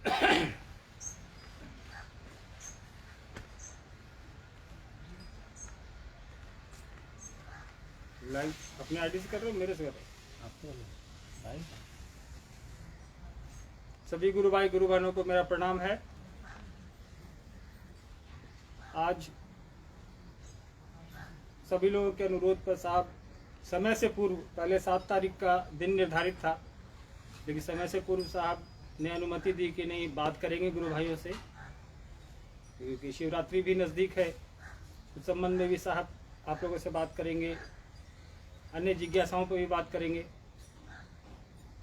Live अपने ID से कर रहे हो, मेरे से कर रहे हो? सभी गुरु भाई गुरु बहनों को मेरा प्रणाम है। आज सभी लोगों के अनुरोध पर साहब समय से पूर्व, पहले 7 तारीख का दिन निर्धारित था, लेकिन समय से पूर्व साहब ने अनुमति दी कि नहीं, बात करेंगे गुरु भाइयों से, क्योंकि शिवरात्रि भी नज़दीक है। उस संबंध में भी साहब आप लोगों से बात करेंगे, अन्य जिज्ञासाओं पर भी बात करेंगे।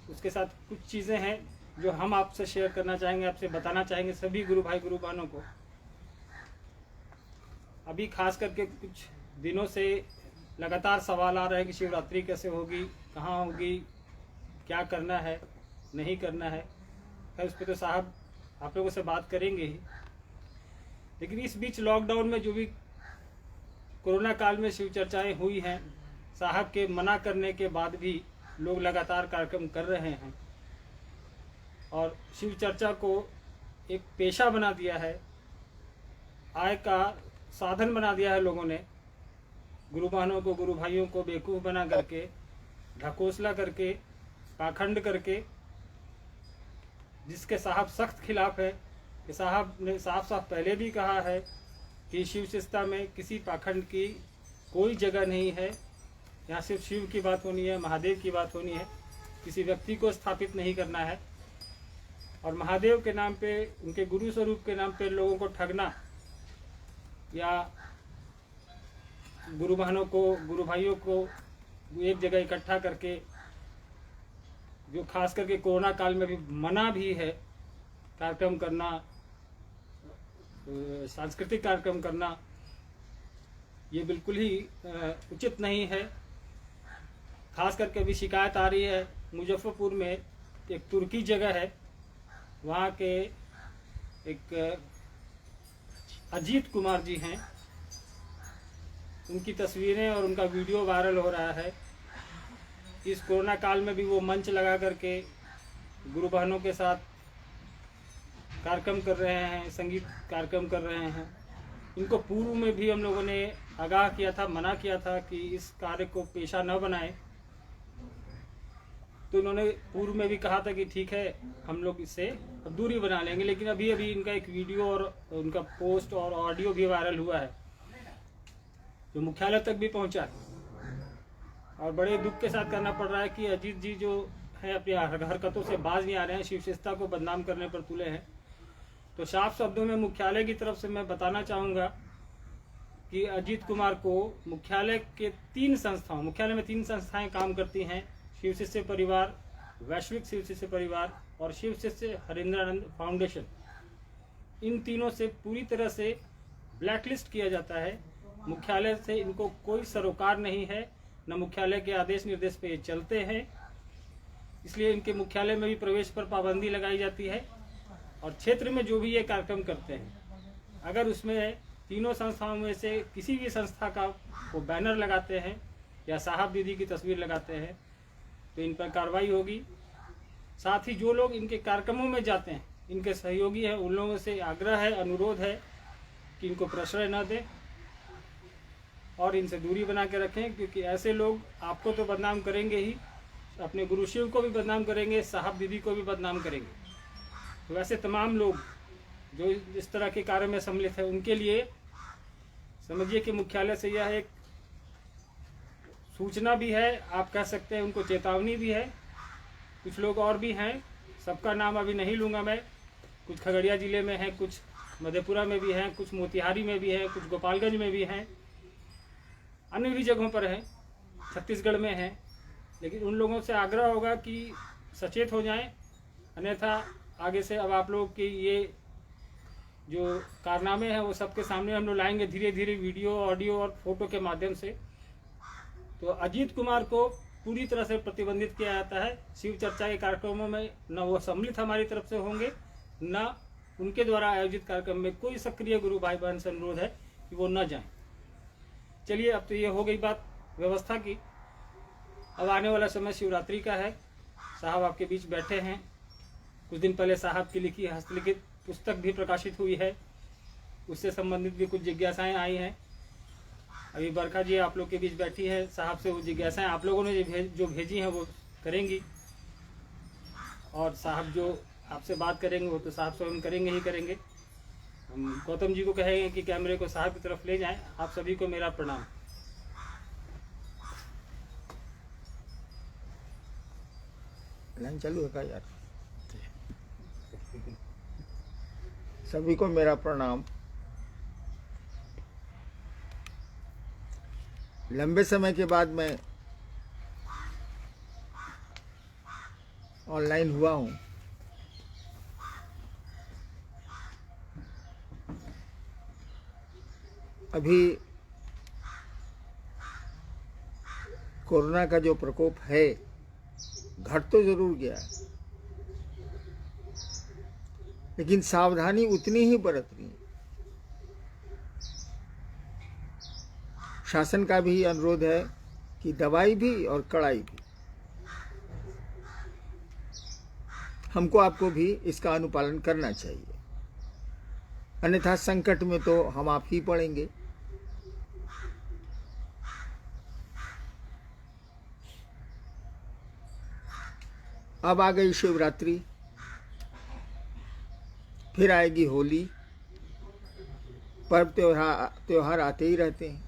उसके साथ कुछ चीज़ें हैं जो हम आपसे शेयर करना चाहेंगे, आपसे बताना चाहेंगे सभी गुरु भाई गुरु बहनों को। अभी खास करके कुछ दिनों से लगातार सवाल आ रहे हैं कि शिवरात्रि कैसे होगी, कहाँ होगी, क्या करना है, नहीं करना है। खैर उस पर तो साहब आप लोगों से बात करेंगे ही, लेकिन इस बीच लॉकडाउन में जो भी कोरोना काल में शिव चर्चाएँ हुई हैं, साहब के मना करने के बाद भी लोग लगातार कार्यक्रम कर रहे हैं और शिव चर्चा को एक पेशा बना दिया है, आय का साधन बना दिया है लोगों ने। गुरु बहनों को, गुरु भाइयों को बेवकूफ़ बना करके, ढकोसला करके, पाखंड करके, जिसके साहब सख्त खिलाफ है। कि साहब ने साफ साफ पहले भी कहा है कि शिव शिष्टता में किसी पाखंड की कोई जगह नहीं है। यहाँ सिर्फ शिव की बात होनी है, महादेव की बात होनी है, किसी व्यक्ति को स्थापित नहीं करना है। और महादेव के नाम पे, उनके गुरु स्वरूप के नाम पे लोगों को ठगना या गुरु बहनों को, गुरु भाइयों को एक जगह इकट्ठा करके, जो खास करके कोरोना काल में भी मना भी है कार्यक्रम करना, सांस्कृतिक कार्यक्रम करना, ये बिल्कुल ही उचित नहीं है। खास करके अभी शिकायत आ रही है मुजफ्फरपुर में एक तुर्की जगह है, वहाँ के एक अजीत कुमार जी हैं, उनकी तस्वीरें और उनका वीडियो वायरल हो रहा है। इस कोरोना काल में भी वो मंच लगा करके गुरु बहनों के साथ कार्यक्रम कर रहे हैं, संगीत कार्यक्रम कर रहे हैं। इनको पूर्व में भी हम लोगों ने आगाह किया था, मना किया था कि इस कार्य को पेशा न बनाएं। तो इन्होंने पूर्व में भी कहा था कि ठीक है, हम लोग इससे अब दूरी बना लेंगे, लेकिन अभी अभी इनका एक वीडियो और उनका पोस्ट और ऑडियो भी वायरल हुआ है, जो मुख्यालय तक भी पहुंचा है। और बड़े दुख के साथ कहना पड़ रहा है कि अजीत जी जो है अपनी हरकतों से बाज नहीं आ रहे हैं, शिव शिष्टता को बदनाम करने पर तुले हैं। तो साफ शब्दों में मुख्यालय की तरफ से मैं बताना चाहूँगा कि अजीत कुमार को मुख्यालय के 3 संस्थाओं, मुख्यालय में 3 संस्थाएं काम करती हैं, शिव शिष्य परिवार, वैश्विक शिव शिष्य परिवार और शिव शिष्य हरिंद्रानंद फाउंडेशन, इन तीनों से पूरी तरह से ब्लैकलिस्ट किया जाता है। मुख्यालय से इनको कोई सरोकार नहीं है, न मुख्यालय के आदेश निर्देश पे ये चलते हैं, इसलिए इनके मुख्यालय में भी प्रवेश पर पाबंदी लगाई जाती है। और क्षेत्र में जो भी ये कार्यक्रम करते हैं, अगर उसमें तीनों संस्थाओं में से किसी भी संस्था का वो बैनर लगाते हैं या साहब दीदी की तस्वीर लगाते हैं तो इन पर कार्रवाई होगी। साथ ही जो लोग इनके कार्यक्रमों में जाते हैं, इनके सहयोगी हैं, उन लोगों से आग्रह है, अनुरोध है कि इनको प्रश्रय न दें और इनसे दूरी बना के रखें, क्योंकि ऐसे लोग आपको तो बदनाम करेंगे ही, अपने गुरु शिव को भी बदनाम करेंगे, साहब दीदी को भी बदनाम करेंगे। तो वैसे तमाम लोग जो इस तरह के कार्य में सम्मिलित है, उनके लिए समझिए कि मुख्यालय से यह एक सूचना भी है, आप कह सकते हैं, उनको चेतावनी भी है। कुछ लोग और भी हैं, सबका नाम अभी नहीं लूँगा मैं, कुछ खगड़िया ज़िले में हैं, कुछ मधेपुरा में भी हैं, कुछ मोतिहारी में भी हैं, कुछ गोपालगंज में भी हैं, अन्य भी जगहों पर हैं, छत्तीसगढ़ में हैं। लेकिन उन लोगों से आग्रह होगा कि सचेत हो जाएं, अन्यथा आगे से अब आप लोग के ये जो कारनामे हैं वो सबके सामने हम लोग लाएंगे धीरे धीरे, वीडियो, ऑडियो और फोटो के माध्यम से। तो अजीत कुमार को पूरी तरह से प्रतिबंधित किया जाता है। शिव चर्चा के कार्यक्रमों में न वो सम्मिलित हमारी तरफ से होंगे, न उनके द्वारा आयोजित कार्यक्रम में कोई सक्रिय गुरु भाई बहन से अनुरोध है कि वो न जाएं। चलिए, अब तो ये हो गई बात व्यवस्था की। अब आने वाला समय शिवरात्रि का है, साहब आपके बीच बैठे हैं, कुछ दिन पहले साहब की लिखी हस्तलिखित पुस्तक भी प्रकाशित हुई है, उससे संबंधित भी कुछ जिज्ञासाएं आई हैं। अभी बरखा जी आप लोग के बीच बैठी है, साहब से वो जिज्ञासाएं आप लोगों ने जो भेजी हैं वो करेंगी, और साहब जो आपसे बात करेंगे वो तो साहब स्वयं करेंगे ही करेंगे। हम गौतम जी को कहेंगे कि कैमरे को साहब की तरफ ले जाएं। आप सभी को मेरा प्रणाम। लाइन चालू है का यार? सभी को मेरा प्रणाम। लंबे समय के बाद मैं ऑनलाइन हुआ हूँ। अभी कोरोना का जो प्रकोप है घट तो जरूर गया है, लेकिन सावधानी उतनी ही बरतनी है। शासन का भी अनुरोध है कि दवाई भी और कड़ाई भी, हमको आपको भी इसका अनुपालन करना चाहिए, अन्यथा संकट में तो हम आप ही पड़ेंगे। अब आ गई शिवरात्रि, फिर आएगी होली। पर्व त्योहार आते ही रहते हैं।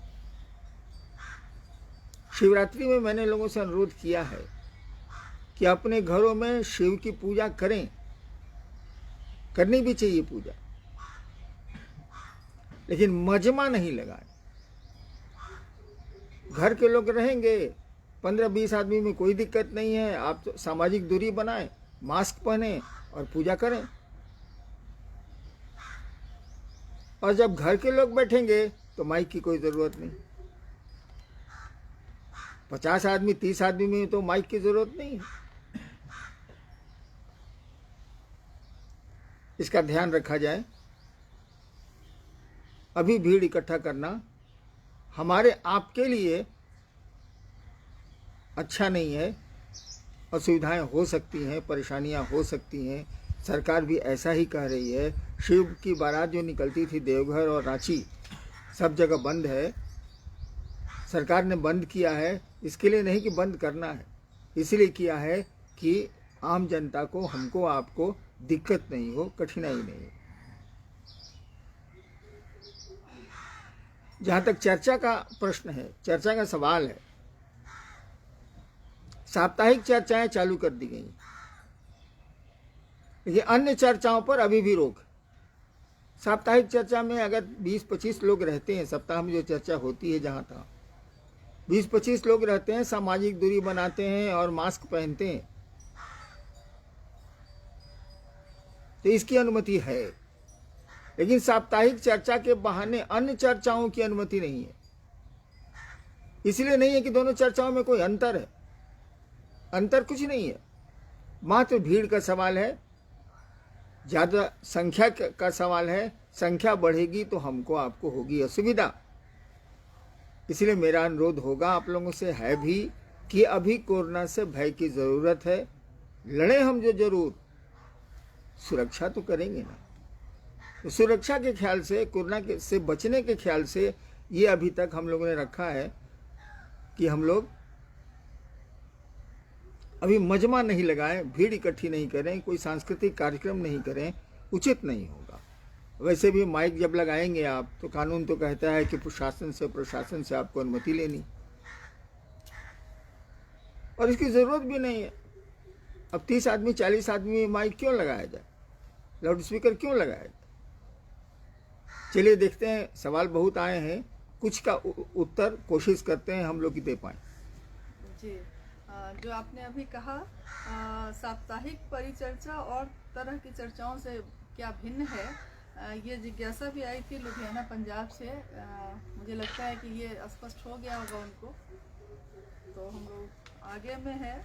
शिवरात्रि में मैंने लोगों से अनुरोध किया है कि अपने घरों में शिव की पूजा करें, करनी भी चाहिए पूजा, लेकिन मजमा नहीं लगाएं। घर के लोग रहेंगे 15-20 आदमी में कोई दिक्कत नहीं है, आप तो सामाजिक दूरी बनाएं, मास्क पहने और पूजा करें। और जब घर के लोग बैठेंगे तो माइक की कोई जरूरत नहीं। 50 आदमी 30 आदमी में तो माइक की जरूरत नहीं है। इसका ध्यान रखा जाए। अभी भीड़ इकट्ठा करना हमारे आपके लिए अच्छा नहीं है। असुविधाएं हो सकती हैं, परेशानियां हो सकती हैं। सरकार भी ऐसा ही कह रही है। शिव की बारात जो निकलती थी देवघर और रांची, सब जगह बंद है। सरकार ने बंद किया है इसके लिए नहीं कि बंद करना है, इसलिए किया है कि आम जनता को, हमको आपको दिक्कत नहीं हो, कठिनाई नहीं हो। जहाँ तक चर्चा का प्रश्न है, चर्चा का सवाल है, साप्ताहिक चर्चाएं चालू कर दी गई, लेकिन अन्य चर्चाओं पर अभी भी रोक। साप्ताहिक चर्चा में अगर 20-25 लोग रहते हैं, सप्ताह में जो चर्चा होती है जहाँ तहाँ 20-25 लोग रहते हैं, सामाजिक दूरी बनाते हैं और मास्क पहनते हैं, तो इसकी अनुमति है। लेकिन साप्ताहिक चर्चा के बहाने अन्य चर्चाओं की अनुमति नहीं है। इसलिए नहीं है कि दोनों चर्चाओं में कोई अंतर है, अंतर कुछ नहीं है, मात्र भीड़ का सवाल है, ज्यादा संख्या का सवाल है। संख्या बढ़ेगी तो हमको आपको होगी असुविधा। इसलिए मेरा अनुरोध होगा आप लोगों से, है भी, कि अभी कोरोना से भय की जरूरत है। लड़े हम जो जरूर, सुरक्षा तो करेंगे ना। तो सुरक्षा के ख्याल से, कोरोना से बचने के ख्याल से ये अभी तक हम लोगों ने रखा है कि हम लोग अभी मजमा नहीं लगाएं, भीड़ इकट्ठी नहीं करें, कोई सांस्कृतिक कार्यक्रम नहीं करें, उचित नहीं होगा। वैसे भी माइक जब लगाएंगे आप, तो कानून तो कहता है कि प्रशासन से आपको अनुमति लेनी, और इसकी जरूरत भी नहीं है। अब 30 आदमी 40 आदमी में माइक क्यों लगाया जाए, लाउड स्पीकर क्यों लगाया जाए? चलिए देखते हैं, सवाल बहुत आए हैं, कुछ का उत्तर कोशिश करते हैं हम लोग की दे पाए। जी, जो आपने अभी कहा साप्ताहिक परिचर्चा और तरह की चर्चाओं से क्या भिन्न है, ये जिज्ञासा भी आई थी लुधियाना पंजाब से। मुझे लगता है कि ये स्पष्ट हो गया होगा उनको। तो हम लोग आगे में है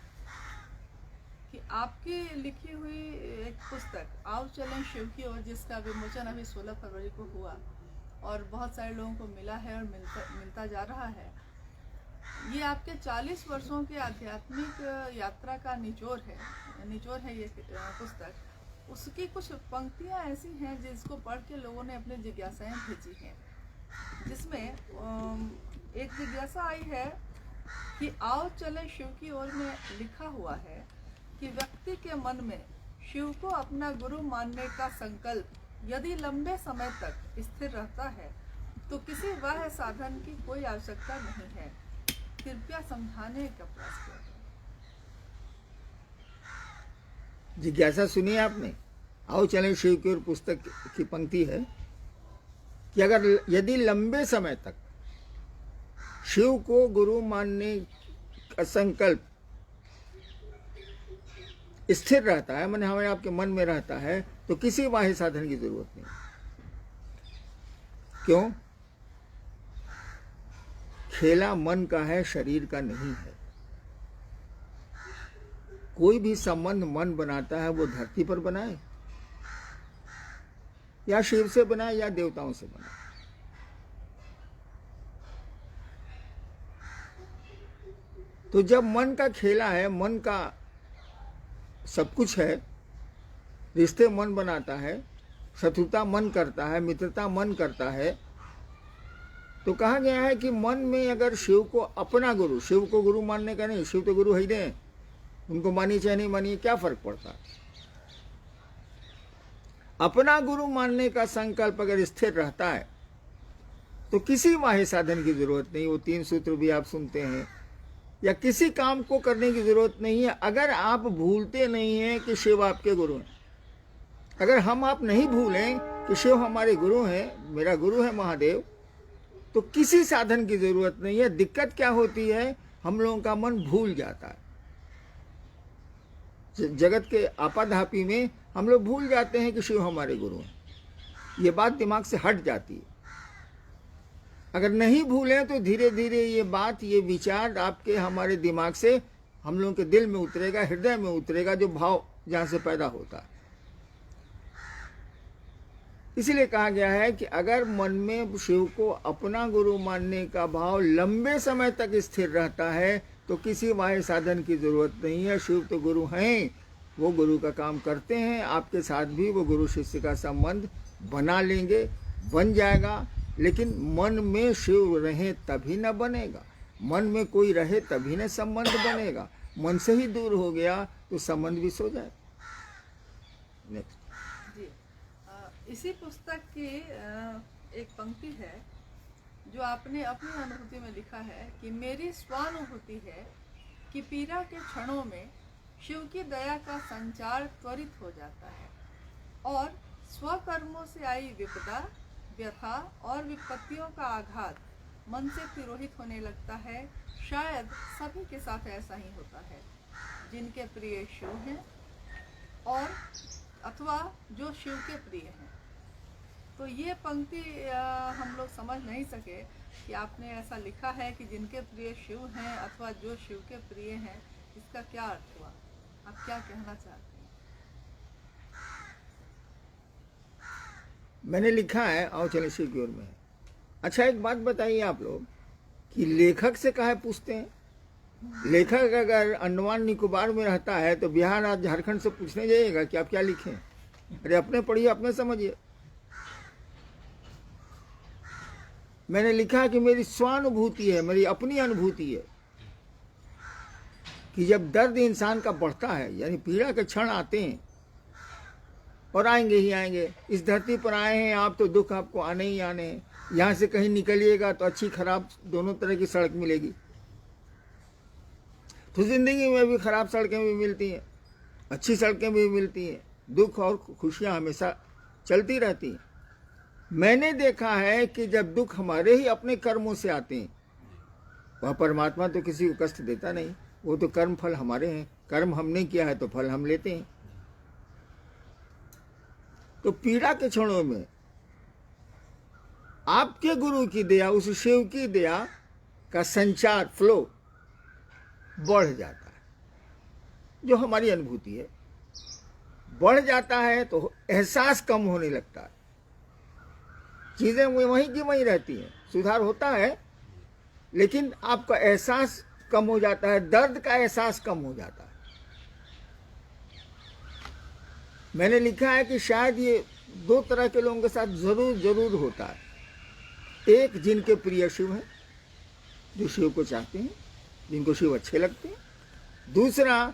कि आपकी लिखी हुई एक पुस्तक आओ चलें शिव की ओर, जिसका विमोचन अभी 16 फरवरी को हुआ और बहुत सारे लोगों को मिला है और मिलता जा रहा है। ये आपके 40 वर्षों के आध्यात्मिक यात्रा का निचोड़ है ये पुस्तक। उसकी कुछ पंक्तियां ऐसी हैं जिसको पढ़ के लोगों ने अपनी जिज्ञासाएं भेजी हैं, जिसमें एक जिज्ञासा आई है कि आओ चले शिव की ओर में लिखा हुआ है कि व्यक्ति के मन में शिव को अपना गुरु मानने का संकल्प यदि लंबे समय तक स्थिर रहता है तो किसी बाह्य साधन की कोई आवश्यकता नहीं है। कृपया समझाने का प्रयास करें। जिज्ञासा सुनिए आपने। आओ चलें शिव की ओर पुस्तक की पंक्ति है कि अगर यदि लंबे समय तक शिव को गुरु मानने का संकल्प स्थिर रहता है, माने हमारे आपके मन में रहता है, तो किसी बाह्य साधन की जरूरत नहीं। क्यों? खेला मन का है, शरीर का नहीं है। कोई भी संबंध मन बनाता है वो धरती पर बनाए या शिव से बनाए या देवताओं से बनाए। तो जब मन का खेला है, मन का सब कुछ है, रिश्ते मन बनाता है, शत्रुता मन करता है, मित्रता मन करता है, तो कहा गया है कि मन में अगर शिव को अपना गुरु, शिव को गुरु मानने का नहीं, शिव तो गुरु है ही नहीं, उनको मानिए चाहे नहीं मानिए क्या फर्क पड़ता है। अपना गुरु मानने का संकल्प अगर स्थिर रहता है तो किसी बाह्य साधन की जरूरत नहीं। वो 3 सूत्र भी आप सुनते हैं, या किसी काम को करने की जरूरत नहीं है। अगर आप भूलते नहीं हैं कि शिव आपके गुरु हैं, अगर हम आप नहीं भूलें कि शिव हमारे गुरु हैं, मेरा गुरु है महादेव, तो किसी साधन की जरूरत नहीं है। दिक्कत क्या होती है, हम लोगों का मन भूल जाता है। जगत के आपाधापी में हम लोग भूल जाते हैं कि शिव हमारे गुरु हैं। ये बात दिमाग से हट जाती है। अगर नहीं भूलें तो धीरे धीरे ये बात, ये विचार आपके हमारे दिमाग से हम लोगों के दिल में उतरेगा, हृदय में उतरेगा, जो भाव जहाँ से पैदा होता है। इसीलिए कहा गया है कि अगर मन में शिव को अपना गुरु मानने का भाव लंबे समय तक स्थिर रहता है तो किसी बाह्य साधन की जरूरत नहीं है। शिव तो गुरु हैं, वो गुरु का काम करते हैं। आपके साथ भी वो गुरु शिष्य का संबंध बना लेंगे, बन जाएगा। लेकिन मन में शिव रहे तभी न बनेगा, मन में कोई रहे तभी न संबंध बनेगा। मन से ही दूर हो गया तो संबंध भी सो जाए। नेक्स्ट जी, इसी पुस्तक की एक पंक्ति है जो आपने अपनी अनुभूति में लिखा है कि मेरी स्वानुभूति है कि पीड़ा के क्षणों में शिव की दया का संचार त्वरित हो जाता है और स्वकर्मों से आई विपदा, व्यथा और विपत्तियों का आघात मन से तिरोहित होने लगता है। शायद सभी के साथ ऐसा ही होता है जिनके प्रिय शिव हैं और अथवा जो शिव के प्रिय हैं। तो ये पंक्ति हम लोग समझ नहीं सके कि आपने ऐसा लिखा है कि जिनके प्रिय शिव हैं अथवा जो शिव के प्रिय हैं, इसका क्या अर्थ हुआ? आप क्या कहना चाहते हैं? मैंने लिखा है आओ चले शिव की ओर में। अच्छा एक बात बताइए आप लोग कि लेखक से काहे पूछते हैं? लेखक अगर अंडमान निकोबार में रहता है तो बिहार आज झारखंड से पूछने जाइएगा कि आप क्या लिखें? अरे अपने पढ़िए, अपने समझिए। मैंने लिखा है कि मेरी स्वानुभूति है, मेरी अपनी अनुभूति है कि जब दर्द इंसान का बढ़ता है, यानी पीड़ा के क्षण आते हैं और आएंगे ही आएंगे। इस धरती पर आए हैं आप तो दुख आपको आने ही आने हैं। यहाँ से कहीं निकलिएगा तो अच्छी खराब दोनों तरह की सड़क मिलेगी। तो जिंदगी में भी खराब सड़कें भी मिलती हैं, अच्छी सड़कें भी मिलती हैं। दुख और खुशियाँ हमेशा चलती रहती हैं। मैंने देखा है कि जब दुख हमारे ही अपने कर्मों से आते हैं, वह परमात्मा तो किसी को कष्ट देता नहीं, वो तो कर्म फल हमारे हैं। कर्म हमने किया है तो फल हम लेते हैं। तो पीड़ा के क्षणों में आपके गुरु की दया, उस शिव की दया का संचार, फ्लो बढ़ जाता है। जो हमारी अनुभूति है, बढ़ जाता है तो एहसास कम होने लगता है। चीजें वहीं की वहीं रहती हैं, सुधार होता है लेकिन आपका एहसास कम हो जाता है, दर्द का एहसास कम हो जाता है। मैंने लिखा है कि शायद ये दो तरह के लोगों के साथ जरूर जरूर होता है। एक जिनके प्रिय शिव हैं, जो शिव को चाहते हैं, जिनको शिव अच्छे लगते हैं। दूसरा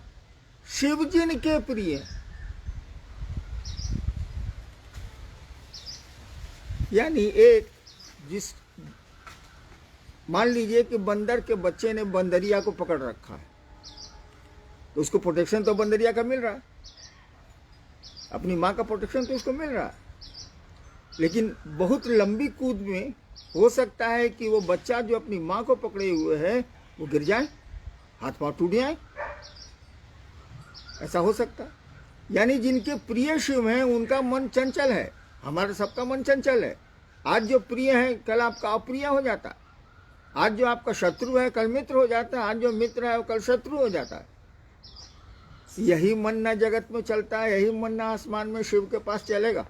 शिव जिनके प्रिय हैं, यानी एक जिस मान लीजिए कि बंदर के बच्चे ने बंदरिया को पकड़ रखा है, तो उसको प्रोटेक्शन तो बंदरिया का मिल रहा है, अपनी माँ का प्रोटेक्शन तो उसको मिल रहा है। लेकिन बहुत लंबी कूद में हो सकता है कि वो बच्चा जो अपनी माँ को पकड़े हुए है वो गिर जाए, हाथ पांव टूट जाए, ऐसा हो सकता है। यानी जिनके प्रिय शिव हैं उनका मन चंचल है, हमारा सबका मन चंचल है। आज जो प्रिय है कल आपका अप्रिय हो जाता है, आज जो आपका शत्रु है कल मित्र हो जाता है, आज जो मित्र है वो कल शत्रु हो जाता है। यही मन ना जगत में चलता है, यही मन ना आसमान में शिव के पास चलेगा।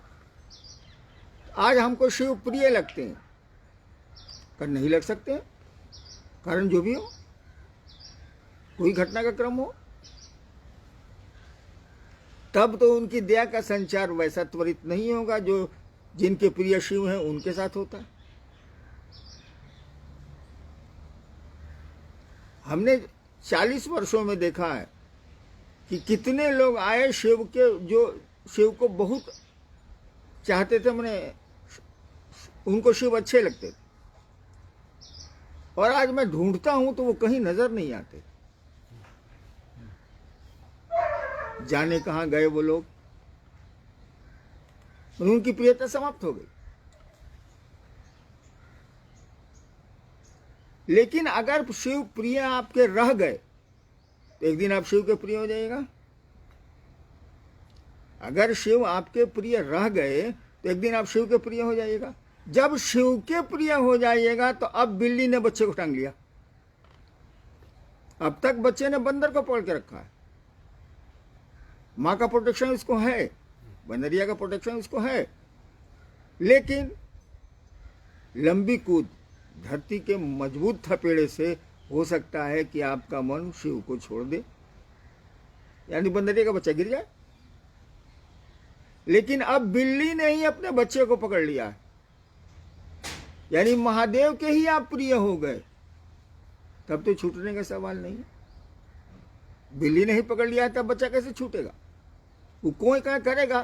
आज हमको शिव प्रिय लगते हैं, कल नहीं लग सकते, कारण जो भी हो, कोई घटना का क्रम हो, तब तो उनकी दया का संचार वैसा त्वरित नहीं होगा जो जिनके प्रिय शिव हैं उनके साथ होता है। हमने 40 वर्षों में देखा है कि कितने लोग आए शिव के, जो शिव को बहुत चाहते थे, मैंने उनको शिव अच्छे लगते थे, और आज मैं ढूंढता हूं तो वो कहीं नजर नहीं आते। जाने कहां गए वो लोग, उनकी प्रियता समाप्त हो गई। लेकिन अगर शिव प्रिय आपके रह गए तो एक दिन आप शिव के प्रिय हो जाइएगा। अगर शिव आपके प्रिय रह गए तो एक दिन आप शिव के प्रिय हो जाइएगा। जब शिव के प्रिय हो जाइएगा तो अब बिल्ली ने बच्चे को टांग लिया। अब तक बच्चे ने बंदर को पकड़ के रखा है, माँ का प्रोटेक्शन उसको है, बंदरिया का प्रोटेक्शन उसको है, लेकिन लंबी कूद धरती के मजबूत थपेड़े से हो सकता है कि आपका मन शिव को छोड़ दे, यानी बंदरिया का बच्चा गिर जाए। लेकिन अब बिल्ली ने ही अपने बच्चे को पकड़ लिया है, यानी महादेव के ही आप प्रिय हो गए, तब तो छूटने का सवाल नहीं है। बिल्ली ने ही पकड़ लिया है तब बच्चा कैसे छूटेगा? वो कोई क्या करेगा,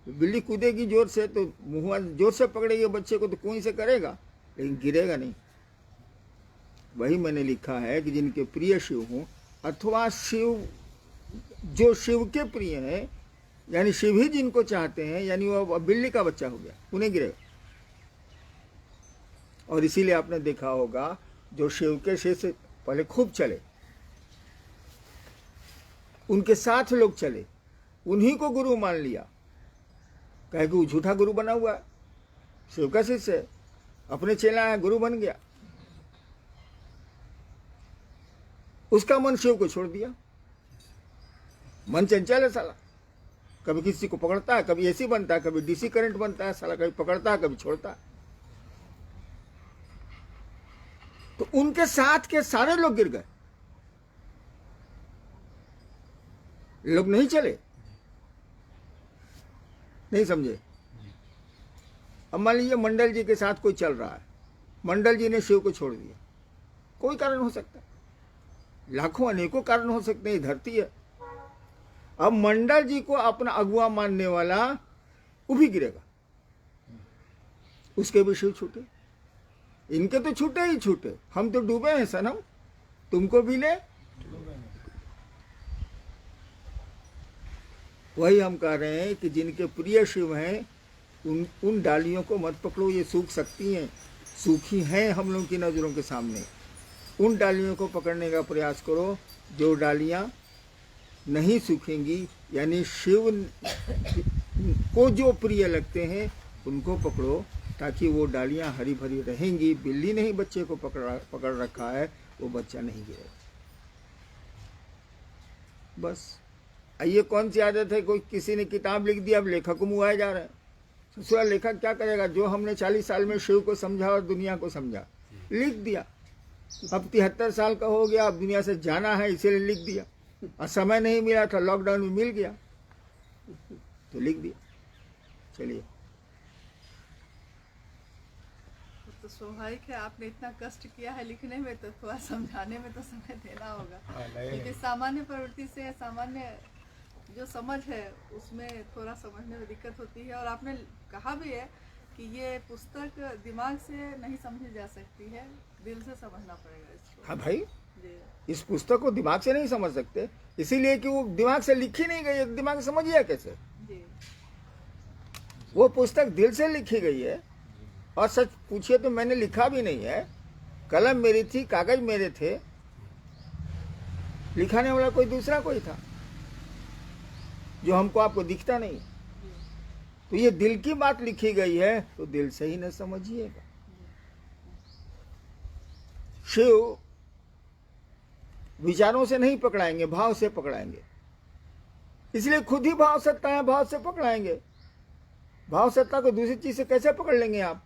बिल्ली कूदेगी जोर से तो मुंह जोर से पकड़ेगी बच्चे को तो कोई से करेगा, लेकिन गिरेगा नहीं। वही मैंने लिखा है कि जिनके प्रिय शिव हों, अथवा शिव जो शिव के प्रिय हैं, यानी शिव ही जिनको चाहते हैं, यानी वो बिल्ली का बच्चा हो गया, उन्हें गिरेगा। और इसीलिए आपने देखा होगा जो शिव के शिष्य पहले खूब चले, उनके साथ लोग चले, उन्हीं को गुरु मान लिया, कहे कि वो झूठा गुरु बना हुआ है, शिव का शिष्य है, अपने चेला है, गुरु बन गया, उसका मन शिव को छोड़ दिया। मन चंचल है साला, कभी किसी को पकड़ता है, कभी एसी बनता है, कभी डीसी करंट बनता है साला, कभी पकड़ता है कभी छोड़ता है। तो उनके साथ के सारे लोग गिर गए, लोग नहीं चले, नहीं समझे। अब मान लीजिए मंडल जी के साथ कोई चल रहा है, मंडल जी ने शिव को छोड़ दिया, कोई कारण हो सकता है, लाखों अनेकों कारण हो सकते हैं, धरती है। अब मंडल जी को अपना अगुआ मानने वाला वो भी गिरेगा, उसके भी शिव छूटे, इनके तो छूटे ही छूटे, हम तो डूबे हैं सनम, तुमको भी ले। वही हम कह रहे हैं कि जिनके प्रिय शिव हैं उन डालियों को मत पकड़ो, ये सूख सकती हैं, सूखी हैं हम लोगों की नज़रों के सामने। उन डालियों को पकड़ने का प्रयास करो जो डालियां नहीं सूखेंगी, यानी शिव को जो प्रिय लगते हैं उनको पकड़ो, ताकि वो डालियां हरी भरी रहेंगी। बिल्ली ने ही बच्चे को पकड़ रखा है, वो बच्चा नहीं गिरेगा। बस ये कौन सी आदत है, कोई किसी ने किताब लिख दी, अब लेखक मुआए जा रहे हैं। दूसरा लेखक क्या करेगा, जो हमने 40 साल में शिव को समझा और दुनिया को समझा, लिख दिया। अब 73 साल का हो गया, अब दुनिया से जाना है इसीलिए लिख दिया, और समय नहीं मिला था, लॉकडाउन में मिल गया। तो लिख दिया। चलिए। तो स्वाभाविक है, आपने इतना कष्ट किया है लिखने में, तो थोड़ा समझाने में तो समय देना होगा, क्योंकि सामान्य प्रवृत्ति से, सामान्य जो समझ है उसमें थोड़ा समझने में दिक्कत होती है। और आपने कहा भी है कि ये पुस्तक दिमाग से नहीं समझी जा सकती है, दिल से समझना पड़ेगा इसको। हाँ भाई, जी इस पुस्तक को दिमाग से नहीं समझ सकते, इसीलिए कि वो दिमाग से लिखी नहीं गई है, दिमाग से समझिए कैसे। जी वो पुस्तक दिल से लिखी गई है। और सच पूछिए तो मैंने लिखा भी नहीं है, कलम मेरी थी, कागज मेरे थे, लिखाने वाला कोई दूसरा कोई था जो हमको आपको दिखता नहीं। तो ये दिल की बात लिखी गई है, तो दिल से ही न समझिएगा। शिव विचारों से नहीं पकड़ाएंगे, भाव से पकड़ाएंगे। इसलिए खुद ही भाव सत्ता है, भाव से पकड़ाएंगे। भाव सत्ता को दूसरी चीज से कैसे पकड़ लेंगे आप?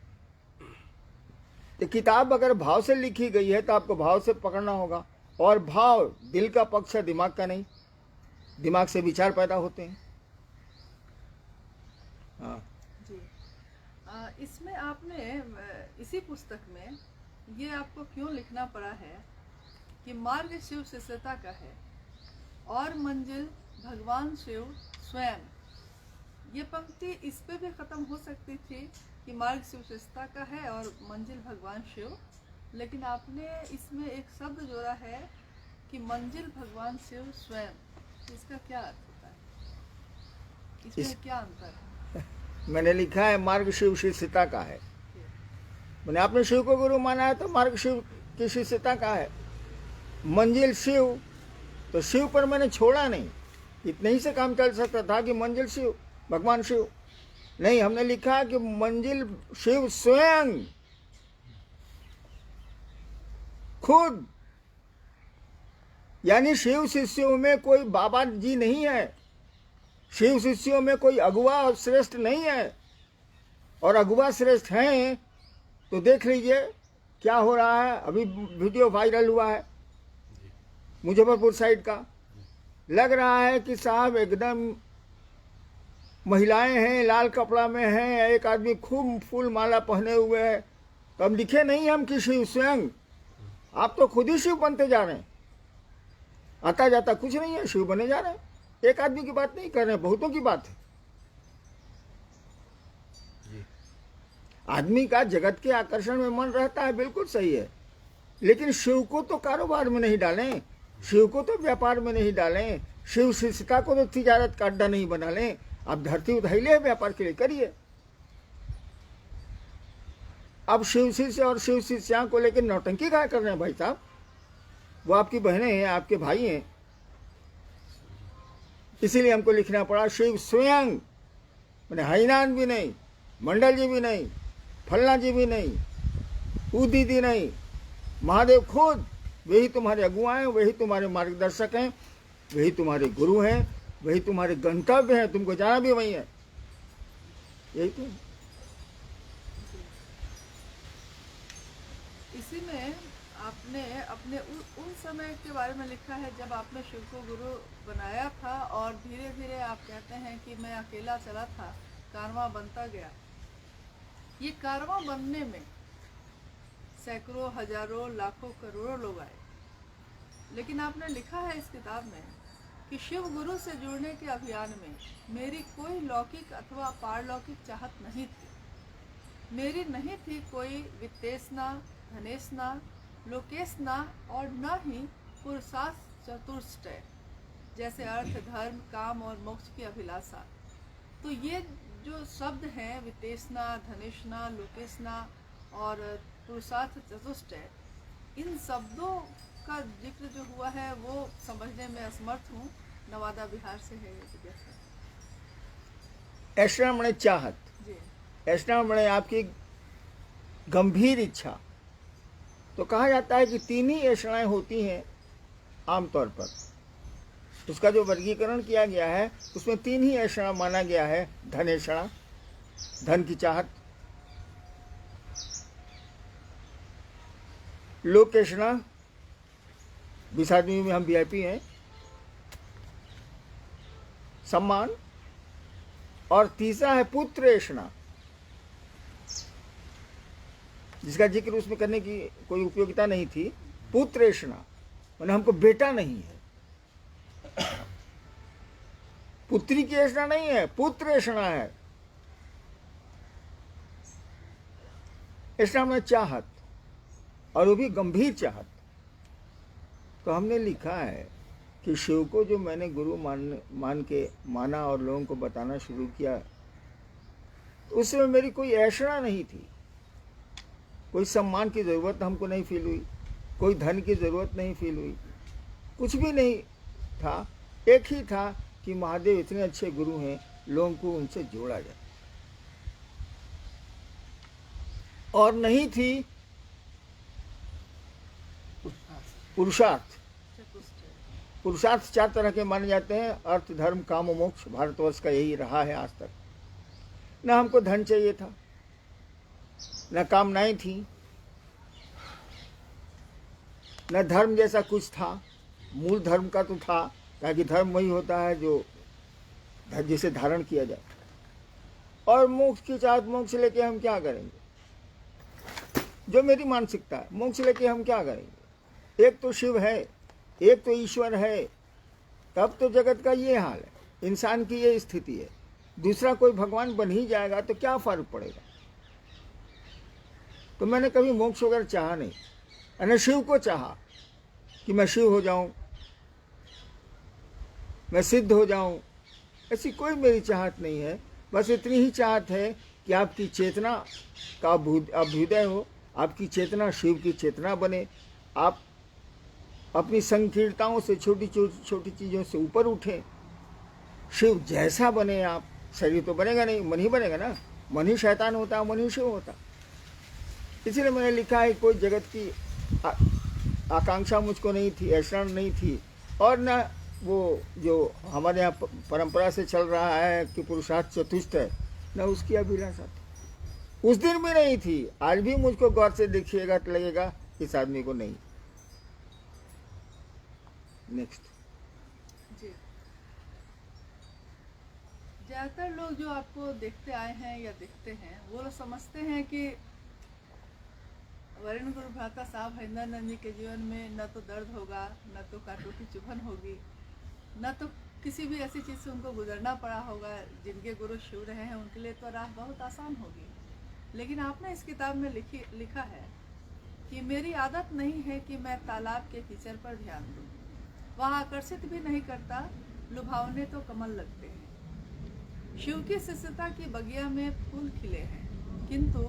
तो किताब अगर भाव से लिखी गई है तो आपको भाव से पकड़ना होगा। और भाव दिल का पक्ष है, दिमाग का नहीं। दिमाग से विचार पैदा होते हैं। हाँ जी। इसमें आपने इसी पुस्तक में ये आपको क्यों लिखना पड़ा है कि मार्ग शिव शिष्यता का है और मंजिल भगवान शिव स्वयं। ये पंक्ति इस पे भी खत्म हो सकती थी कि मार्ग शिव शिष्यता का है और मंजिल भगवान शिव, लेकिन आपने इसमें एक शब्द जोड़ा है कि मंजिल भगवान शिव स्वयं। इसका क्या अर्थ होता है? इसमें क्या अंतर है? मैंने लिखा है मार्ग शिव शिष्यता का है। मैंने आपने शिव को गुरु माना है तो मार्ग शिव की शिष्यता का है। मंजिल शिव, तो शिव पर मैंने छोड़ा नहीं। इतने ही से काम चल सकता था कि मंजिल शिव, भगवान शिव। नहीं, हमने लिखा कि मंजिल शिव स्वयं, खुद। यानी शिव शिष्यों में कोई बाबा जी नहीं है, शिव शिष्यों में कोई अगुआ और श्रेष्ठ नहीं है। और अगुआ श्रेष्ठ हैं तो देख लीजिए क्या हो रहा है। अभी वीडियो वायरल हुआ है मुजफ्फरपुर साइड का। लग रहा है कि साहब एकदम महिलाएं हैं, लाल कपड़ा में हैं, एक आदमी खूब फूल माला पहने हुए है। तो हम लिखे नहीं हम कि शिव स्वयं। आप तो खुद ही शिव बनते जा रहे हैं। आता जाता कुछ नहीं है, शिव बने जा रहे हैं। एक आदमी की बात नहीं कर रहे हैं, बहुतों की बात है। आदमी का जगत के आकर्षण में मन रहता है, बिल्कुल सही है। लेकिन शिव को तो कारोबार में नहीं डालें, शिव को तो व्यापार में नहीं डालें, शिव शिष्यता को तो तिजारत का अड्डा नहीं बना लें। आप धरती उधाइले व्यापार के लिए करिए। अब शिव शिष्य और शिव शिष्या को लेकर नौटंकी क्या कर रहे हैं भाई साहब? वो आपकी बहनें हैं, आपके भाई हैं। इसीलिए हमको लिखना पड़ा शिव स्वयं। मैंने हरिनारायण भी नहीं, मंडल जी भी नहीं, फलना जी भी नहीं, ऊ दीदी नहीं, महादेव खुद। वही तुम्हारे अगुआ हैं, वही तुम्हारे मार्गदर्शक हैं, वही तुम्हारे गुरु हैं, वही तुम्हारे गंतव्य हैं। तुमको जाना भी वही है। यही तो। इसी में आपने अपने उन समय के बारे में लिखा है जब आपने शिव को गुरु बनाया था और धीरे धीरे आप कहते हैं कि मैं अकेला चला था, कारवां बनता गया। ये कारवां बनने में सैकड़ों, हजारों, लाखों, करोड़ों लोग आए। लेकिन आपने लिखा है इस किताब में कि शिव गुरु से जुड़ने के अभियान में मेरी कोई लौकिक अथवा पारलौकिक चाहत नहीं थी। मेरी नहीं थी कोई वित्तेषणा, धनेषणा, लोकेषणा और न ही पुरुषार्थ चतुष्टय जैसे अर्थ, धर्म, काम और मोक्ष की अभिलाषा। तो ये जो शब्द हैं वित्तेषणा, धनेषणा, लोकेषणा और पुरुषार्थ चतुष्टय, इन शब्दों का जिक्र जो हुआ है वो समझने में असमर्थ हूँ। नवादा बिहार से है ये जिज्ञासा। ऐसा मैंने चाहत, जी ऐसा मैंने आपकी गंभीर इच्छा। तो कहा जाता है कि तीन ही ऐसाएं होती हैं आमतौर पर। उसका जो वर्गीकरण किया गया है उसमें तीन ही ऐसा माना गया है। धनेषणा, धन की चाहत, लोकेषणा, 20 आदमी में हम वीआईपी हैं, सम्मान, और तीसरा है पुत्रेषणा, जिसका जिक्र उसमें करने की कोई उपयोगिता नहीं थी। पुत्रेषणा माने हमको बेटा नहीं है, पुत्री की ऐसा नहीं है, पुत्रेषणा है। ऐसा में चाहत, और वो भी गंभीर चाहत। तो हमने लिखा है कि शिव को जो मैंने गुरु माना और लोगों को बताना शुरू किया, तो उसमें मेरी कोई ऐसा नहीं थी। कोई सम्मान की ज़रूरत हमको नहीं फील हुई, कोई धन की ज़रूरत नहीं फील हुई, कुछ भी नहीं था। एक ही था कि महादेव इतने अच्छे गुरु हैं, लोगों को उनसे जोड़ा जाए। और नहीं थी पुरुषार्थ। पुरुषार्थ 4 तरह के माने जाते हैं, अर्थ, धर्म, काम और मोक्ष। भारतवर्ष का यही रहा है आज तक। न हमको धन चाहिए था, न कामनाएं थी, न धर्म जैसा कुछ था। मूल धर्म का तो था, ताकि धर्म वही होता है जो जिसे धारण किया जाए। और मोक्ष की चाहत, मोक्ष लेके हम क्या करेंगे? जो मेरी मानसिकता है, मोक्ष लेके हम क्या करेंगे? एक तो शिव है, एक तो ईश्वर है, तब तो जगत का ये हाल है, इंसान की ये स्थिति है। दूसरा कोई भगवान बन ही जाएगा तो क्या फर्क पड़ेगा? तो मैंने कभी मोक्ष वगैरह चाहा नहीं। मैंने शिव को चाहा कि मैं शिव हो जाऊं, मैं सिद्ध हो जाऊं। ऐसी कोई मेरी चाहत नहीं है। बस इतनी ही चाहत है कि आपकी चेतना का अभ्युदय हो, आपकी चेतना शिव की चेतना बने, आप अपनी संकीर्णताओं से, छोटी छोटी चीज़ों से ऊपर उठें, शिव जैसा बने आप। शरीर तो बनेगा नहीं, मन ही बनेगा ना। मन ही शैतान होता, मन ही शिव होता। इसीलिए मैंने लिखा है कोई जगत की आकांक्षा मुझको नहीं थी, ऐसा नहीं थी। और न वो जो हमारे यहाँ परंपरा से चल रहा है कि पुरुषार्थ चतुष्ट है, न उसकी अभिलाषा थी। उस दिन भी नहीं थी। आज भी मुझको गौर से देखिएगा तो लगेगा इस आदमी को नहीं। नेक्स्ट। जी, ज़्यादातर लोग जो आपको देखते आए हैं या देखते हैं, वो लोग समझते हैं कि वरुण गुरु भ्राता साहब हरिंदर जी के जीवन में न तो दर्द होगा, न तो कांटों की चुभन होगी, न तो किसी भी ऐसी चीज़ से उनको गुजरना पड़ा होगा। जिनके गुरु शिव रहे हैं उनके लिए तो राह बहुत आसान होगी। लेकिन आपने इस किताब में लिखा है कि मेरी आदत नहीं है कि मैं तालाब के कीचड़ पर ध्यान दूँ, वह आकर्षित भी नहीं करता, लुभावने तो कमल लगते हैं। शिव की शिष्यता की बगिया में फूल खिले हैं, किंतु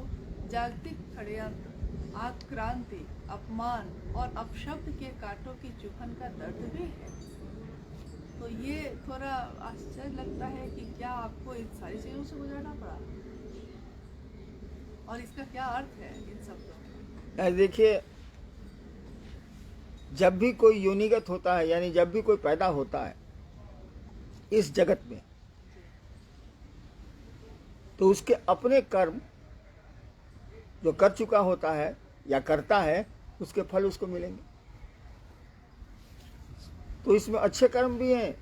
जागतिक षड्यंत्र, आक्रांति, अपमान और अपशब्द के कांटों की चुभन का दर्द भी है। तो ये थोड़ा आश्चर्य लगता है कि क्या आपको इन सारी चीज़ों से गुजरना पड़ा, और इसका क्या अर्थ है इन शब्दों में? देखिए, जब भी कोई योनिगत होता है, यानी जब भी कोई पैदा होता है इस जगत में, तो उसके अपने कर्म जो कर चुका होता है या करता है, उसके फल उसको मिलेंगे। तो इसमें अच्छे कर्म भी हैं,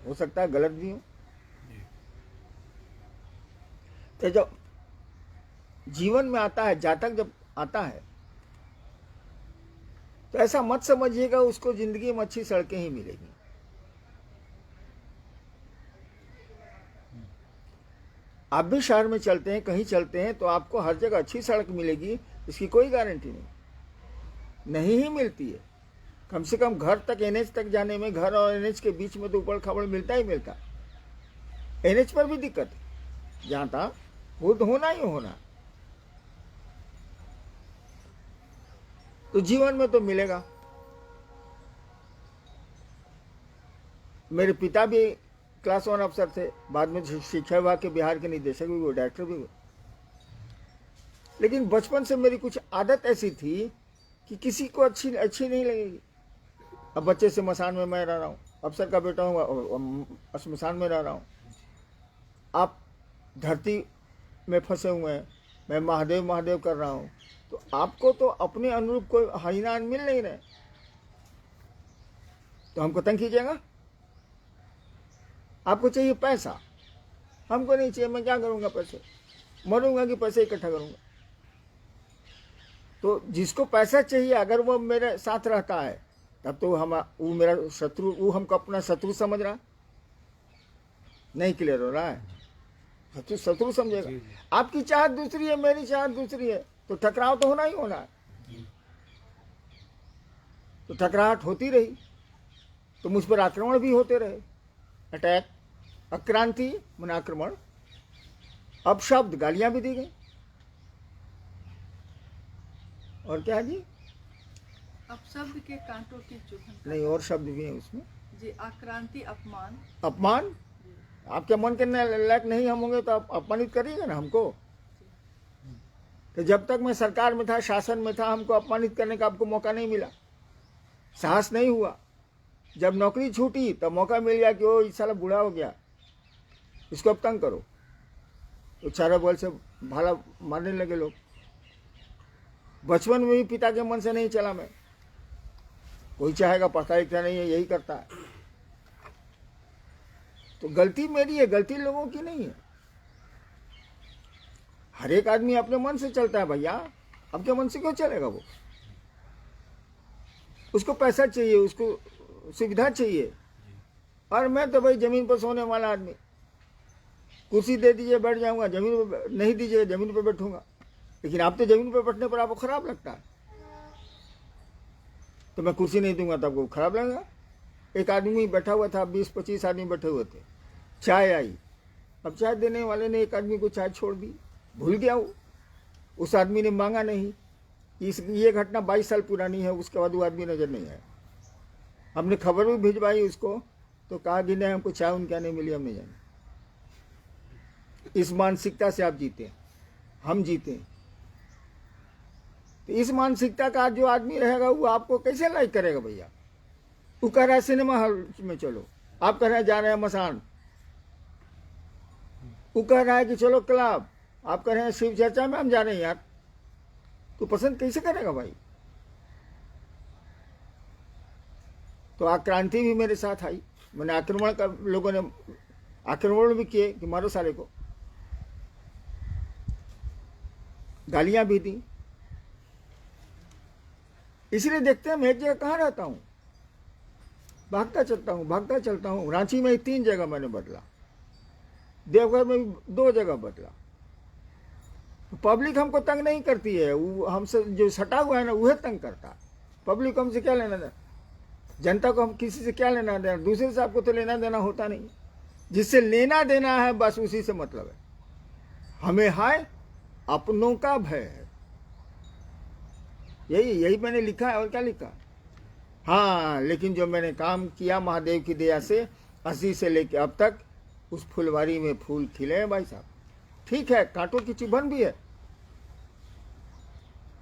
हो सकता है गलत भी हो। तो जब जीवन में आता है, जातक जब आता है, तो ऐसा मत समझिएगा उसको जिंदगी में अच्छी सड़कें ही मिलेंगी। आप भी शहर में चलते हैं, कहीं चलते हैं, तो आपको हर जगह अच्छी सड़क मिलेगी, इसकी कोई गारंटी नहीं ही मिलती है। कम से कम घर तक, एनएच तक जाने में, घर और एनएच के बीच में तो ऊबड़ खाबड़ मिलता ही मिलता। एनएच पर भी दिक्कत है, जहाँ था वो तो होना ही होना। तो जीवन में तो मिलेगा। मेरे पिता भी क्लास 1 अफसर थे, बाद में शिक्षा विभाग के बिहार के निदेशक भी हुए, डायरेक्टर भी हुए। लेकिन बचपन से मेरी कुछ आदत ऐसी थी कि किसी को अच्छी नहीं लगेगी। अब बच्चे से मसान में मैं रह रहा हूँ, अफसर का बेटा हूँ, शमशान में रह रहा हूँ। आप धरती में फंसे हुए हैं, मैं महादेव महादेव कर रहा हूँ, तो आपको तो अपने अनुरूप कोई हरिनाम मिल नहीं रहे, तो हमको तंग कीजिएगा। आपको चाहिए पैसा, हमको नहीं चाहिए, मैं क्या करूँगा पैसे, मरूंगा कि पैसे इकट्ठा करूँगा। तो जिसको पैसा चाहिए अगर वो मेरे साथ रहता है तब तो वो मेरा शत्रु, वो हमको अपना शत्रु समझ रहा, नहीं क्लियर हो रहा है, शत्रु समझेगा। आपकी चाहत दूसरी है, मेरी चाहत दूसरी है, तो टकराव तो होना ही होना है। तो टकराहट होती रही तो मुझ पर आक्रमण भी होते रहे, अटैक, आक्रांति मन आक्रमण, अपशब्द, गालियां भी दी गई, और क्या जी, अपशब्द के कांटों की चुभन। नहीं और शब्द भी है उसमें जी, आक्रांति, अपमान। अपमान, आपके मन के लायक नहीं हम होंगे तो आप अपमानित करिएगा ना हमको। तो जब तक मैं सरकार में था, शासन में था, हमको अपमानित करने का आपको मौका नहीं मिला, साहस नहीं हुआ। जब नौकरी छूटी तब मौका मिल गया कि वो इस साला बूढ़ा हो गया, इसको अब तंग करो, तो चारों बल से भाला मारने लगे लोग। बचपन में भी पिता के मन से नहीं चला मैं, कोई चाहेगा पढ़ता लिखता नहीं है, यही करता है। तो गलती मेरी है, गलती लोगों की नहीं है। हर एक आदमी अपने मन से चलता है भैया, आपके मन से क्यों चलेगा वो? उसको पैसा चाहिए, उसको सुविधा चाहिए। और मैं तो भाई जमीन पर सोने वाला आदमी, कुर्सी दे दीजिए बैठ जाऊंगा, जमीन पर नहीं दीजिए जमीन पर बैठूंगा। लेकिन आप तो जमीन पर बैठने पर आपको खराब लगता है, तो मैं कुर्सी नहीं दूंगा तो आपको खराब लगेगा। एक आदमी बैठा हुआ था, 20-25 आदमी बैठे हुए थे, चाय आई, अब चाय देने वाले ने एक आदमी को चाय छोड़ दी, भूल गया वो, उस आदमी ने मांगा नहीं। ये घटना 22 साल पुरानी है, उसके बाद वो आदमी नजर नहीं आया। हमने खबर भी भिजवाई उसको, तो कहा कि नहीं हमको चाय उनके नहीं मिली, हम नहीं जाने। इस मानसिकता से आप जीते, हम जीते। तो इस मानसिकता का जो आदमी रहेगा वो आपको कैसे लाइक करेगा भैया? वो कह रहा है सिनेमा हॉल में चलो, आप कह रहे हैं जा रहे हैं मसान। वो कह रहा है कि चलो क्लब, आप कह रहे हैं शिव चर्चा में हम जा रहे हैं यार, तो पसंद कैसे करेगा भाई? तो आक्रांति भी मेरे साथ आई, मैंने आक्रमण का, लोगों ने आक्रमण भी किए कि मारो सारे को, गालियां भी दी। इसलिए देखते हैं मैं एक जगह कहाँ रहता हूँ, भागता चलता हूँ। रांची में 3 जगह मैंने बदला, देवघर में भी 2 जगह बदला। तो पब्लिक हमको तंग नहीं करती है, वो हमसे जो सटा हुआ है ना वह तंग करता है। पब्लिक को हमसे क्या लेना देना, जनता को हम किसी से क्या लेना देना, दूसरे से आपको तो लेना देना होता नहीं। जिससे लेना देना है बस उसी से मतलब है। हमें है अपनों का भय है, यही मैंने लिखा है, और क्या लिखा। हाँ, लेकिन जो मैंने काम किया महादेव की दया से 80 से लेके अब तक, उस फुलवारी में फूल खिले हैं भाई साहब। ठीक है, कांटों की चुभन भी है।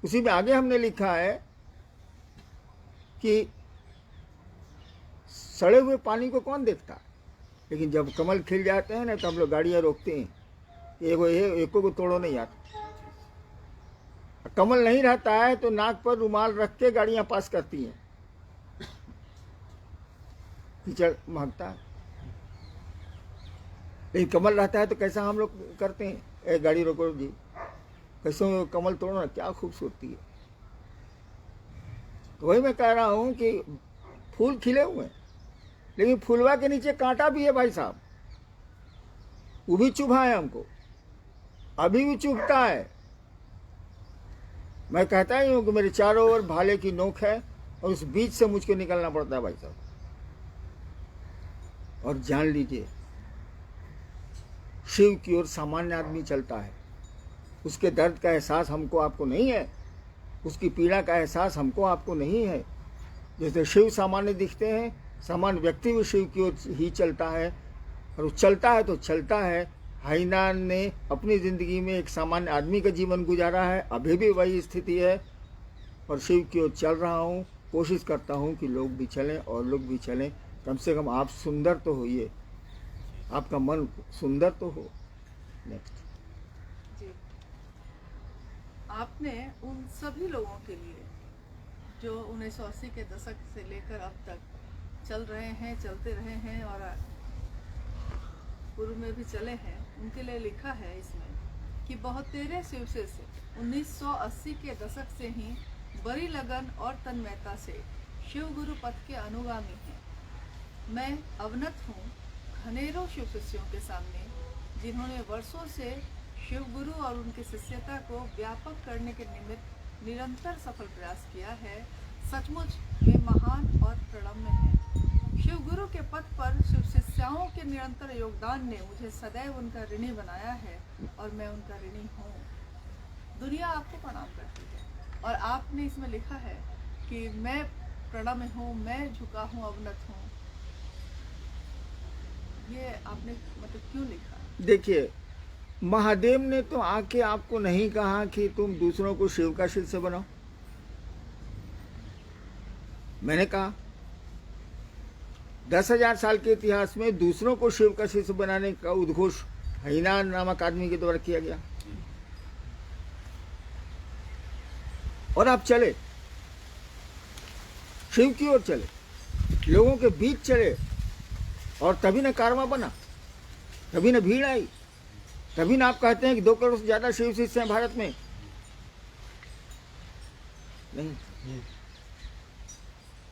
उसी में आगे हमने लिखा है कि सड़े हुए पानी को कौन देखता है, लेकिन जब कमल खिल जाते हैं ना तो हम लोग गाड़ियां रोकते हैं, एको को तोड़ो नहीं आता। कमल नहीं रहता है तो नाक पर रुमाल रख के गाड़ियां पास करती हैं, कीचड़ महकता है। लेकिन कमल रहता है तो कैसा हम लोग करते हैं, ए गाड़ी रोको जी, कैसे कमल तोड़ो ना, क्या खूबसूरती है। तो वही मैं कह रहा हूं कि फूल खिले हुए हैं, लेकिन फूलवा के नीचे कांटा भी है भाई साहब, वो भी चुभा है हमको, अभी भी चुभता है। मैं कहता ही हूं कि मेरे चारों ओर भाले की नोक है, और उस बीच से मुझको निकलना पड़ता है भाई साहब। और जान लीजिए, शिव की ओर सामान्य आदमी चलता है, उसके दर्द का एहसास हमको आपको नहीं है, उसकी पीड़ा का एहसास हमको आपको नहीं है। जैसे शिव सामान्य दिखते हैं, सामान्य व्यक्ति भी शिव की ओर ही चलता है, और वो चलता है तो चलता है। हाईनान ने अपनी ज़िंदगी में एक सामान्य आदमी का जीवन गुजारा है, अभी भी वही स्थिति है, और शिव की ओर चल रहा हूँ। कोशिश करता हूँ कि लोग भी चलें और लोग भी चलें। कम से कम आप सुंदर तो होइए, आपका मन सुंदर तो हो। नेक्स्ट जी, आपने उन सभी लोगों के लिए जो 1980 के दशक से लेकर अब तक चल रहे हैं, चलते रहे हैं, और पूर्व में भी चले हैं, उनके लिए लिखा है इसमें कि बहुतेरे शिवसे से 1980 के दशक से ही बड़ी लगन और तन्मयता से शिव गुरु पथ के अनुगामी हैं। मैं अवनत हूँ घनेरों शिव शिष्यों के सामने, जिन्होंने वर्षों से शिव गुरु और उनकी शिष्यता को व्यापक करने के निमित्त निरंतर सफल प्रयास किया है। सचमुच वे महान और प्रणम्य हैं। शिव गुरु के पथ पर शिव शिष्याओं के निरंतर योगदान ने मुझे सदैव उनका ऋणी बनाया है और मैं उनका ऋणी हूँ। दुनिया आपको प्रणाम करती है और आपने इसमें लिखा है कि मैं प्रणम्य हूँ, मैं झुका हूँ, अवनत हूँ। ये आपने मतलब क्यों लिखा? देखिए, महादेव ने तो आके आपको नहीं कहा कि तुम दूसरों को शिव का शिष्य बनाओ। मैंने कहा 10,000 साल के इतिहास में दूसरों को शिव का शिष्य बनाने का उद्घोष हईना नामक आदमी के द्वारा किया गया, और आप चले, शिव की ओर चले, लोगों के बीच चले, और तभी न कारवां बना, तभी न भीड़ आई, तभी ना आप कहते हैं कि 2 करोड़ से ज्यादा शिव शिष्य हैं भारत में। नहीं,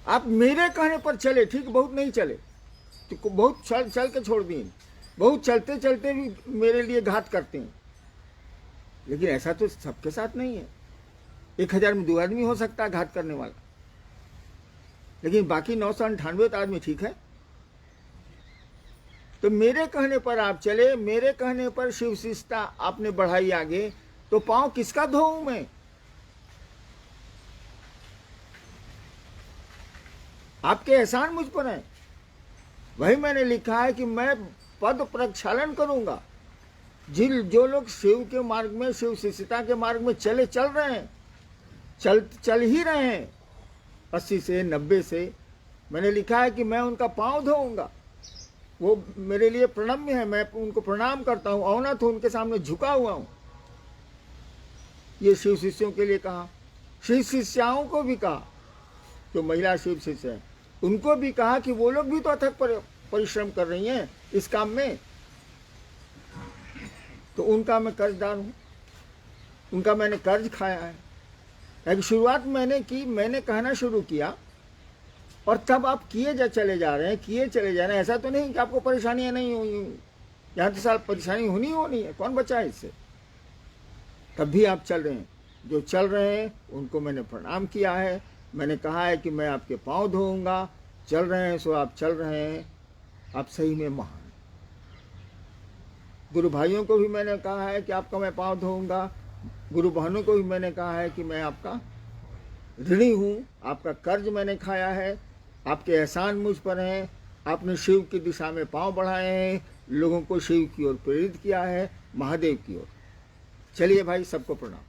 आप मेरे कहने पर चले, ठीक, बहुत नहीं चले तो बहुत चल के छोड़ दिए, बहुत चलते चलते भी मेरे लिए घात करते हैं, लेकिन ऐसा तो सबके साथ नहीं है। 1000 में 2 आदमी हो सकता है घात करने वाला, लेकिन बाकी 998 तो आदमी ठीक है। तो मेरे कहने पर आप चले, मेरे कहने पर शिव शिष्यता आपने बढ़ाई आगे, तो पांव किसका धोऊं मैं? आपके एहसान मुझ पर है। वही मैंने लिखा है कि मैं पद प्रक्षालन करूंगा। जो लोग शिव के मार्ग में, शिव शिष्यता के मार्ग में चल रहे हैं, चल ही रहे हैं 80 से 90 से, मैंने लिखा है कि मैं उनका पांव धोऊंगा। वो मेरे लिए प्रणम्य है, मैं उनको प्रणाम करता हूँ, अवनत हूँ, उनके सामने झुका हुआ हूँ। ये शिव शिष्यों के लिए कहा। शिव शिष्याओं को भी कहा, जो महिला शिव शिष्य है उनको भी कहा कि वो लोग भी तो अथक परिश्रम कर रही हैं इस काम में, तो उनका मैं कर्जदार हूँ, उनका मैंने कर्ज खाया है। एक शुरुआत मैंने की, मैंने कहना शुरू किया, और तब आप किए चले जा रहे हैं, किए चले जा रहे हैं। ऐसा तो नहीं कि आपको परेशानियां नहीं हुई, यहाँ तो साल परेशानी होनी है, कौन बचा है इससे? तब भी आप चल रहे हैं। जो चल रहे हैं उनको मैंने प्रणाम किया है, मैंने कहा है कि मैं आपके पाँव धोऊंगा। चल रहे हैं सो आप चल रहे हैं, आप सही में महान। गुरु भाइयों को भी मैंने कहा है कि आपका मैं पाँव धोऊंगा। गुरु बहनों को भी मैंने कहा है कि मैं आपका ऋणी हूँ, आपका कर्ज मैंने खाया है, आपके एहसान मुझ पर हैं, आपने शिव की दिशा में पांव बढ़ाए हैं, लोगों को शिव की ओर प्रेरित किया है, महादेव की ओर। चलिए भाई, सबको प्रणाम।